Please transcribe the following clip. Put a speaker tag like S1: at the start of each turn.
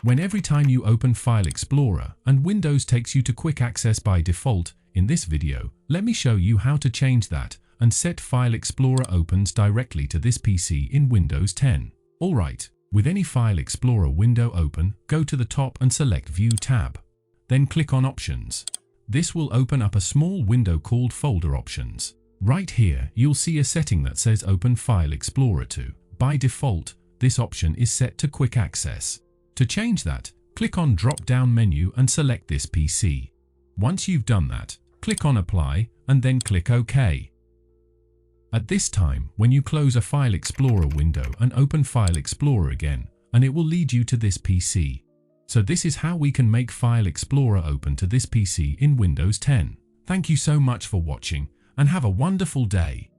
S1: when every time you open File Explorer and Windows takes you to quick access by default. In this video, let me show you how to change that and set File Explorer opens directly to this PC in Windows 10. Alright, with any File Explorer window open, go to the top and select View tab. Then click on Options. This will open up a small window called Folder Options. Right here, you'll see a setting that says Open File Explorer to. By default, this option is set to Quick Access. To change that, click on drop-down menu and select this PC. Once you've done that, click on Apply and then click OK. At this time, when you close a File Explorer window and open File Explorer again, and it will lead you to this PC. So this is how we can make File Explorer open to this PC in Windows 10. Thank you so much for watching and have a wonderful day.